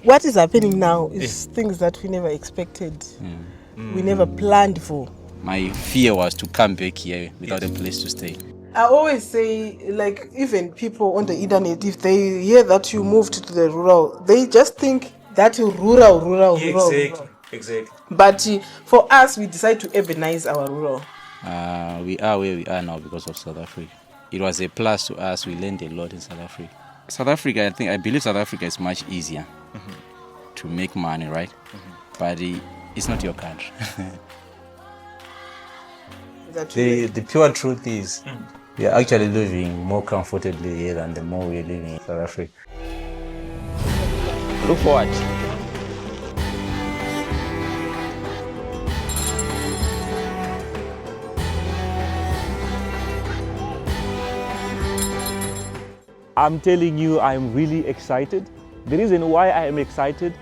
what is happening now is things that we never expected. We never planned for. My fear was to come back here without a place to stay. I always say, like, even people on the internet, if they hear that you moved to the rural, they just think that rural. Exactly. But for us, we decide to urbanize our rural. We are where we are now because of South Africa. It was a plus to us. We learned a lot in South Africa. South Africa, I believe South Africa is much easier to make money, right? But it's not your country. The pure truth is, we are actually living more comfortably here than the more we are living in South Africa. Look forward. I'm telling you, I'm really excited. The reason why I am excited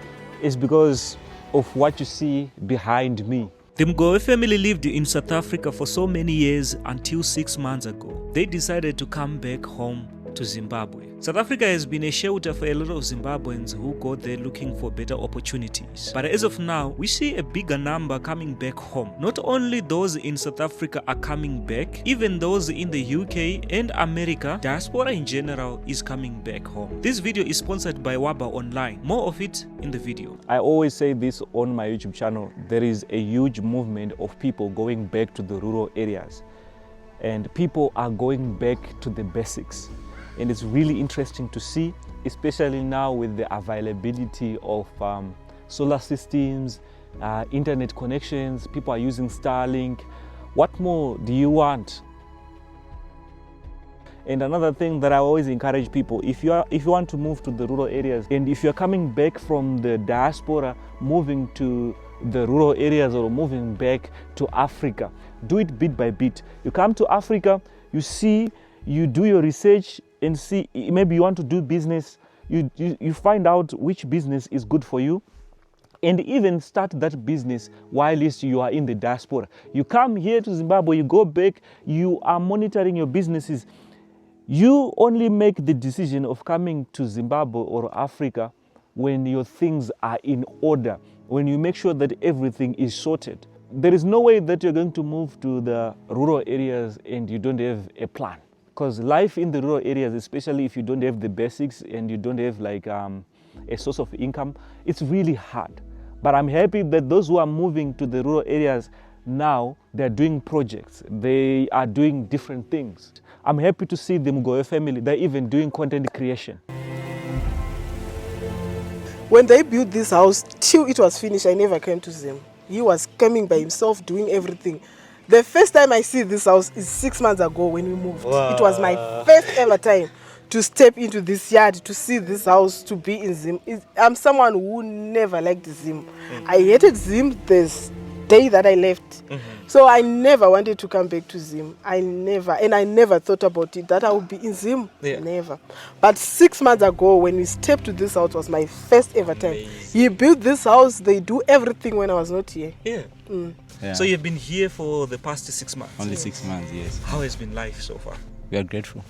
is because of what you see behind me. The Mgowe family lived in South Africa for so many years until 6 months ago. They decided to come back home to Zimbabwe. South Africa has been a shelter for a lot of Zimbabweans who go there looking for better opportunities. But as of now, we see a bigger number coming back home. Not only those in South Africa are coming back, even those in the UK and America, diaspora in general is coming back home. This video is sponsored by Waba Online. More of it in the video. I always say this on my YouTube channel, there is a huge movement of people going back to the rural areas. And people are going back to the basics. And it's really interesting to see, especially now with the availability of solar systems, internet connections, people are using Starlink. What more do you want? And another thing that I always encourage people, if you want to move to the rural areas, and if you're coming back from the diaspora, moving to the rural areas or moving back to Africa, do it bit by bit. You come to Africa, you see, you do your research and see, maybe you want to do business, you find out which business is good for you, and even start that business while you are in the diaspora. You come here to Zimbabwe, you go back, you are monitoring your businesses. You only make the decision of coming to Zimbabwe or Africa when your things are in order, when you make sure that everything is sorted. There is no way that you're going to move to the rural areas and you don't have a plan. Because life in the rural areas, especially if you don't have the basics and you don't have like a source of income, it's really hard. But I'm happy that those who are moving to the rural areas now, they're doing projects. They are doing different things. I'm happy to see the Mgowe family, they're even doing content creation. When they built this house, till it was finished, I never came to Zim. He was coming by himself, doing everything. The first time I see this house is 6 months ago when we moved. Wow. It was my first ever time to step into this yard, to see this house, to be in Zim. I'm someone who never liked Zim. I hated Zim this day that I left. So I never wanted to come back to Zim. I never thought about it, that I would be in Zim. Yeah. Never. But 6 months ago, when we stepped to this house, was my first ever time. Amazing. He built this house, they do everything when I was not here. Yeah. Yeah. So you've been here for the past 6 months? Only 6 months, yes. How has been life so far? We are grateful.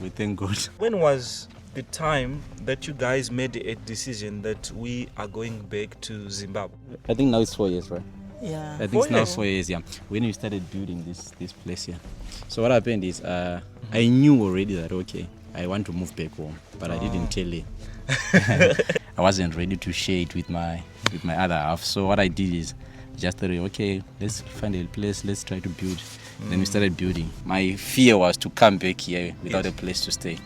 We thank God. When was the time that you guys made a decision that we are going back to Zimbabwe? I think now it's 4 years, right? Yeah. I think it's now 4 years, yeah. When we started building this place here. So what happened is, I knew already that, okay, I want to move back home, but I didn't tell you. I wasn't ready to share it with my other half. So what I did is, just thought, okay, let's find a place, let's try to build. Then we started building. My fear was to come back here without a place to stay.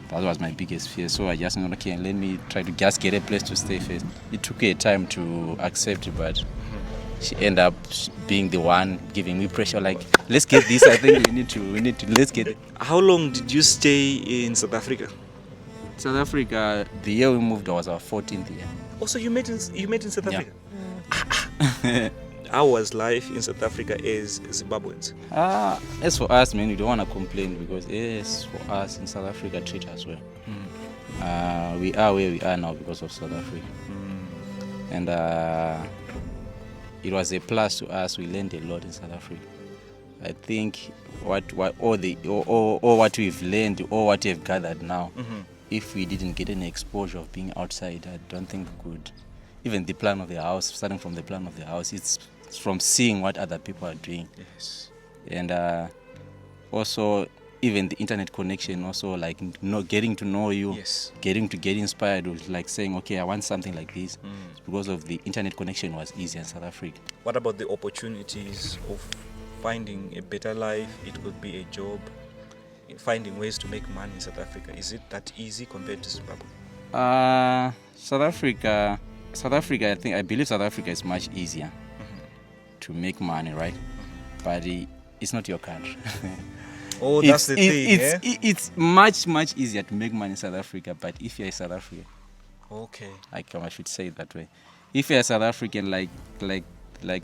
That was my biggest fear. So I just thought, okay, let me try to just get a place to stay first. It took her time to accept it, but she ended up being the one giving me pressure, like, let's get this, I think we need to, let's get it. How long did you stay in South Africa? South Africa, the year we moved was our 14th year. Oh, so you met in South Africa? Yeah. How was life in South Africa as Zimbabweans? As for us, man, we don't want to complain because yes, for us in South Africa, treat us well. We are where we are now because of South Africa. And it was a plus to us. We learned a lot in South Africa. I think what we've learned or what we've gathered now, if we didn't get any exposure of being outside, I don't think we could. Even the plan of the house, starting from the plan of the house, it's from seeing what other people are doing. Yes. And also even the internet connection, also like getting to know you, Yes. getting to get inspired with like saying, okay, I want something like this. Because of the internet connection was easy in South Africa. What about the opportunities of finding a better life? It could be a job, finding ways to make money in South Africa. Is it that easy compared to Zimbabwe? South Africa, I believe South Africa is much easier to make money, right? But it's not your country. Oh, that's the thing. It's much easier to make money in South Africa. But if you're South African, Okay. I should say it that way. If you're South African, like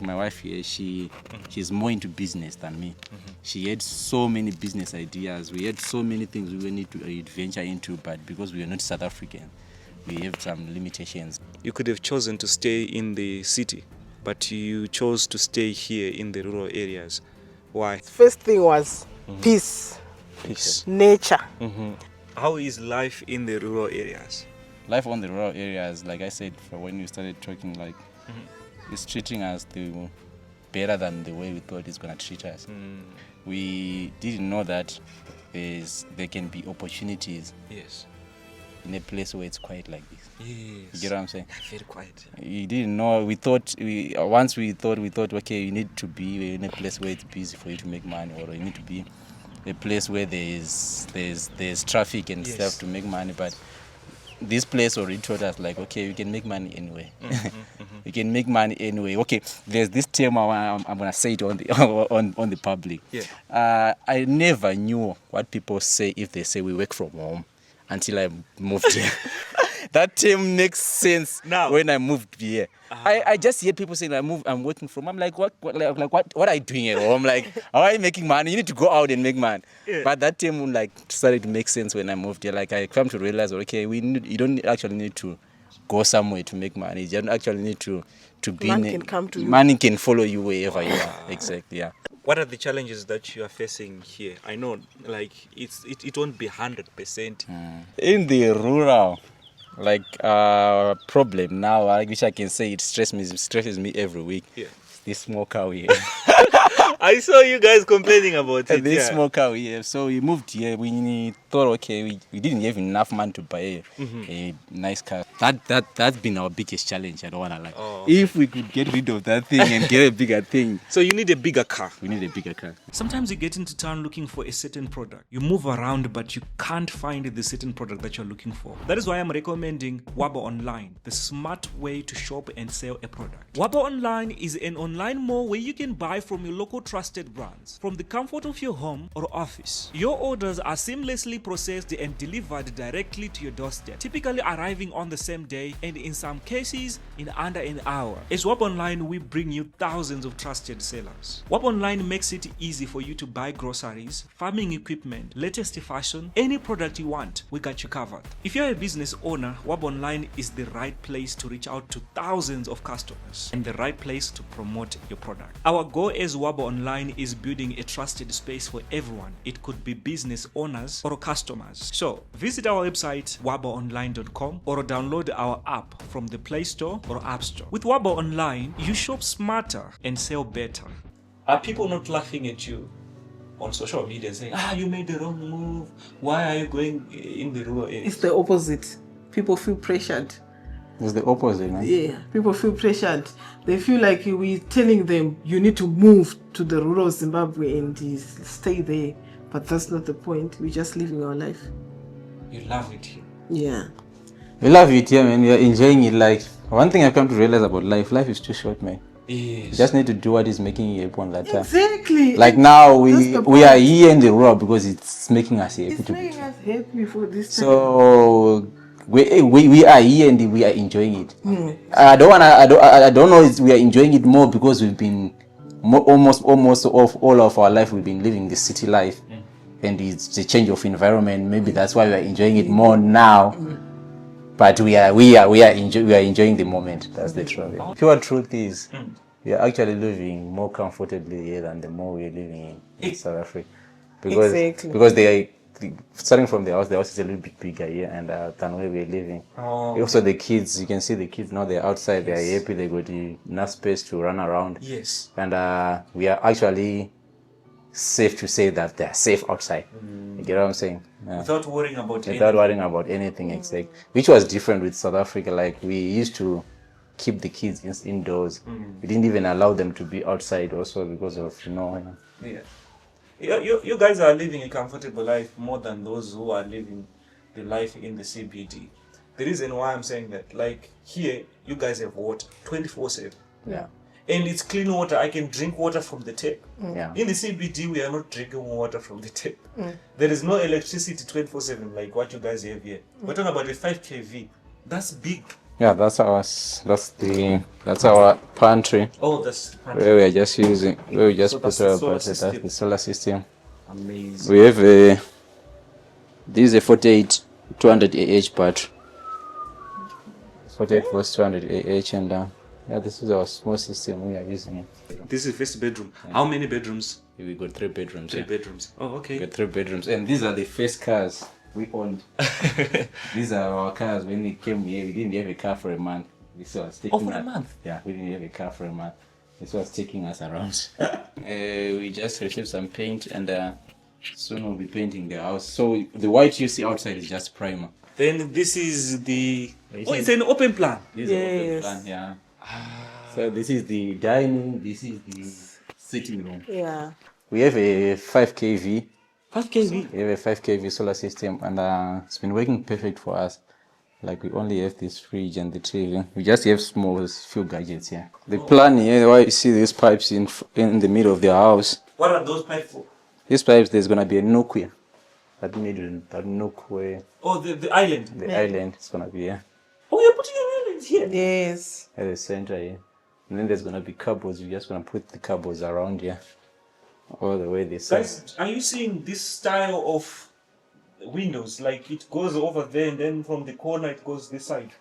my wife here, she's more into business than me. She had so many business ideas. We had so many things we need to venture into, but because we are not South African, we have some limitations. You could have chosen to stay in the city, but you chose to stay here in the rural areas. Why? First thing was peace, nature. How is life in the rural areas? Life on the rural areas, like I said, when we started talking, like it's treating us better than the way we thought it's gonna treat us. We didn't know that there can be opportunities Yes. in a place where it's quiet like this. Yes. You get what I'm saying? Very quiet. You didn't know. We thought, okay, you need to be in a place where it's busy for you to make money, or you need to be a place where there's traffic and stuff to make money. But this place already taught us, like, okay, you can make money anyway. You can make money anyway. Okay, there's this term I'm gonna say it on the on the public. Yeah. I never knew what people say if they say we work from home until I moved here. That term makes sense now when I moved here. I just hear people saying I'm working from home. I'm like, what are you doing at home? Like, how are you making money? You need to go out and make money. Yeah. But that term like started to make sense when I moved here. Like, I come to realize, okay, you don't actually need to go somewhere to make money. You don't actually need to be Money can come to you. Money can follow you wherever you are. Exactly, yeah. What are the challenges that you are facing here? I know, like, it won't be 100%. In the rural, problem now, which I can say it stresses me every week. Yeah. This small cow here. I saw you guys complaining about it. This small cow here. So we moved here. We thought, okay, we didn't have enough money to buy a nice car. That's been our biggest challenge. I don't wanna lie. Oh, okay. If we could get rid of that thing and get a bigger thing. So you need a bigger car. We need a bigger car. Sometimes you get into town looking for a certain product. You move around, but you can't find the certain product that you're looking for. That is why I'm recommending Wabo Online, the smart way to shop and sell a product. Wabo Online is an online mall where you can buy from your local trusted brands from the comfort of your home or office. Your orders are seamlessly processed and delivered directly to your doorstep, typically arriving on the same day and in some cases in under an hour. As Wabo Online, we bring you thousands of trusted sellers. Wabo Online makes it easy for you to buy groceries, farming equipment, latest fashion, any product you want, we got you covered. If you're a business owner, Wabo Online is the right place to reach out to thousands of customers and the right place to promote your product. Our goal as Wabo Online is building a trusted space for everyone. It could be business owners or customers. So visit our website waboonline.com or download our app from the Play Store or App Store. With Wabo Online, you shop smarter and sell better. Are people not laughing at you on social media saying, you made the wrong move, why are you going in the rural area? It's the opposite. People feel pressured. It's the opposite, man. Yeah, people feel pressured. They feel like we're telling them you need to move to the rural Zimbabwe and stay there. But that's not the point. We're just living our life. You love it here. Yeah. We love it here, man. We are enjoying it. Like, one thing I've come to realize about life is too short, man. Yes. You just need to do what is making you happy on that time. Exactly. Like now, we are here in the rural because it's making us happy. It's making us happy for this time. So we are here and we are enjoying it. I don't know if we are enjoying it more because we've been almost of all of our life we've been living the city life, and it's the change of environment. Maybe that's why we are enjoying it more now. But we are enjoying the moment. That's the truth. Pure truth is, we are actually living more comfortably here than the more we are living in South Africa, because starting from the house is a little bit bigger here and than where we're living. Also the kids, you can see the kids now, they're outside, they're happy, they got enough space to run around. Yes. And we are actually safe to say that they're safe outside. You get what I'm saying? Yeah. Without worrying about Without worrying about anything, exactly. Which was different with South Africa. Like we used to keep the kids indoors. We didn't even allow them to be outside also because of, Yeah. You guys are living a comfortable life more than those who are living the life in the CBD. The reason why I'm saying that, like here, you guys have water 24/7. Yeah. And it's clean water. I can drink water from the tap. Yeah. In the CBD, we are not drinking water from the tap. There is no electricity 24/7 like what you guys have here. We're talking about a 5 kV. That's big. Yeah, that's our pantry. Oh, that's Where we are just using, where we just So put that's the our solar battery. That's system. the solar system. amazing. We have this is a 48 200 AH battery. 48 volts 200 AH, and yeah, this is our small system we are using. This is first bedroom. How many bedrooms? We got 3 bedrooms. Three Yeah. bedrooms. Oh, We okay. got 3 bedrooms, and these are the first cars we owned. These are our cars. When we came here, we didn't have a car for a month. This was taking for a us- month? Yeah, we didn't have a car for a month. This was taking us around. We just received some paint, and soon we'll be painting the house. So the white you see outside is just primer. Then this is the. Oh, it's an open plan. This is open Yes. plan, yeah. So this is the dining. This is the sitting room. Yeah. We have a 5 kV. 5 kV. We have a 5 kV solar system, and it's been working perfect for us. Like we only have this fridge and the TV. We just have small few gadgets here. The plan here, why you see these pipes in the middle of the house. What are those pipes for? These pipes, there's gonna be a nook here. That middle, that nook where Oh, the island. the island is gonna be here Oh, you're putting an island here. Yes. at the center here. And then there's gonna be cupboards. We're just gonna put the cupboards around here, all the way this side. Guys, are you seeing this style of windows? Like it goes over there and then from the corner it goes this side.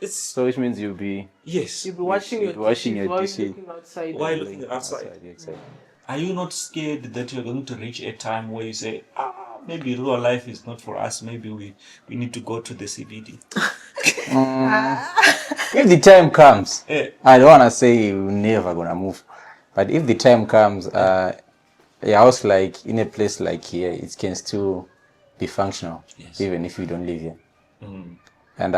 It's So which means you'll be yes. You'll be watching you'll your be watching TV your while DC. looking outside. While looking outside. yeah, exactly. Are you not scared that you're going to reach a time where you say, maybe rural life is not for us. Maybe we need to go to the CBD. If the time comes, Eh. I don't wanna say we're never gonna move, but if the time comes, a house like in a place like here, it can still be functional, even if you don't live here. And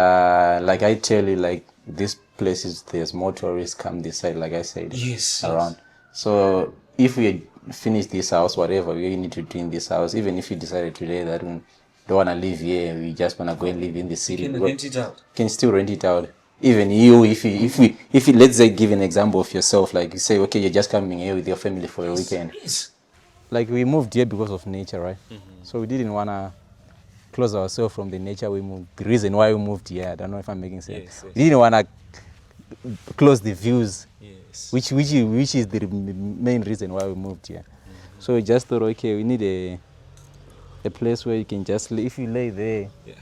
like I tell you, like this places, there's more tourists come this side, like I said, Yes, around. So if we finish this house, whatever we need to do in this house, even if you decided today that we don't wanna live here, we just wanna go and live in the city, Can we rent it out. can still rent it out. Even you, if you let's say give an example of yourself, like you say, okay, you're just coming here with your family for a weekend. Yes. Like we moved here because of nature, right? So we didn't wanna close ourselves from the nature we moved. The reason why we moved here, I don't know if I'm making sense. Yes, yes. We didn't wanna close the views, Yes. which is the main reason why we moved here. So we just thought, okay, we need a place where you can just lay. If you lay there, Yeah.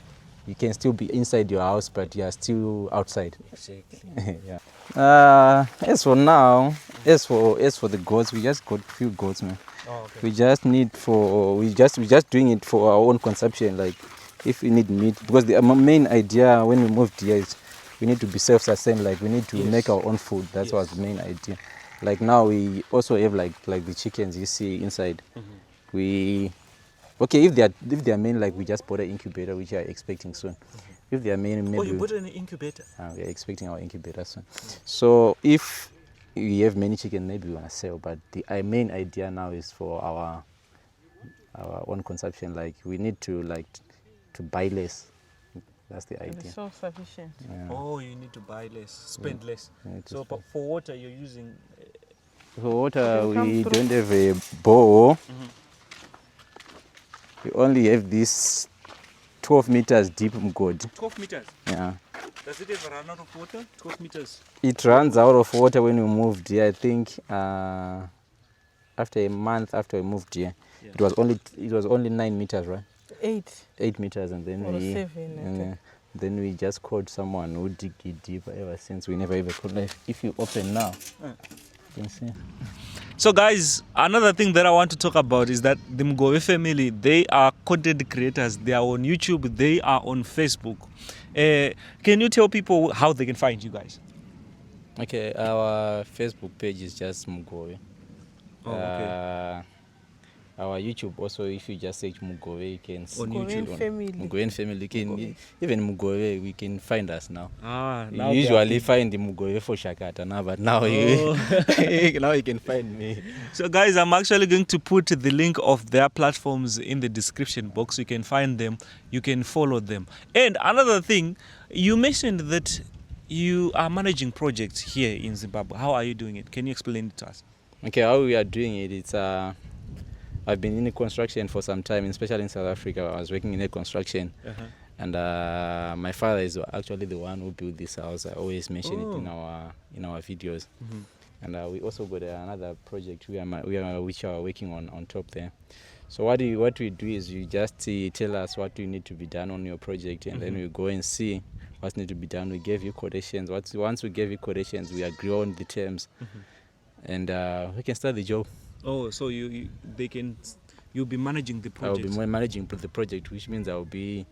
you can still be inside your house, but you are still outside. Exactly. Yeah. As for now, as for the goats, we just got few goats, man. Oh, okay. We just need we just doing it for our own consumption. Like if we need meat, because the main idea when we moved here is we need to be self-sustained. Like we need to make our own food. That was the main idea. Like now we also have like the chickens you see inside. We if they are main, like we just bought an incubator which we are expecting soon. If they are main, maybe Oh, you put an incubator. we are expecting our incubator soon. So if we have many chicken, maybe we want to sell. But the main idea now is for our own consumption. Like we need to to buy less. That's the idea. Self-sufficient. Oh, you need to buy less, spend less. need to So but for water, you're using. For water, Okay, come we through. don't have a bore. We only have this 12 meters deep mgodi. 12 meters. Yeah. Does it ever run out of water? 12 meters. It runs out of water when we moved here. I think after a month after we moved here, Yeah. it was only 9 meters, right? 8. 8 meters, and then Or 7, okay. then we just called someone who dig it deeper. Ever since we never ever could. Like, if you open now, you can see. So guys, another thing that I want to talk about is that the Mgowe family, they are content creators. They are on YouTube, they are on Facebook. Can you tell people how they can find you guys? Okay, our Facebook page is just Mugowe. Oh, okay. Our YouTube also, if you just search Mugowe, you can see On Mugowe YouTube. family. Mugowe family. You can, even Mugowe, we can find us now. Ah, You now usually find the Mugowe for Shakata now, but now now you can find me. So guys, I'm actually going to put the link of their platforms in the description box. You can find them, you can follow them. And another thing, you mentioned that you are managing projects here in Zimbabwe. How are you doing it? Can you explain it to us? Okay, how we are doing it, it's I've been in construction for some time, especially in South Africa. I was working in a construction. And my father is actually the one who built this house. I always mention it in our videos. And we also got another project which are working on top there. So what we do is you just tell us what you need to be done on your project, and then we go and see what needs to be done. We give you quotations. Once we give you quotations, we agree on the terms, and we can start the job. Oh, so you'll be managing the project. I'll be managing the project, which means I'll be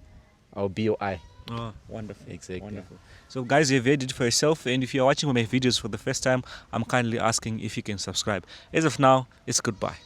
your eye. Oh, wonderful. Exactly. Wonderful. So guys, you've heard it for yourself, and if you're watching my videos for the first time, I'm kindly asking if you can subscribe. As of now, it's goodbye.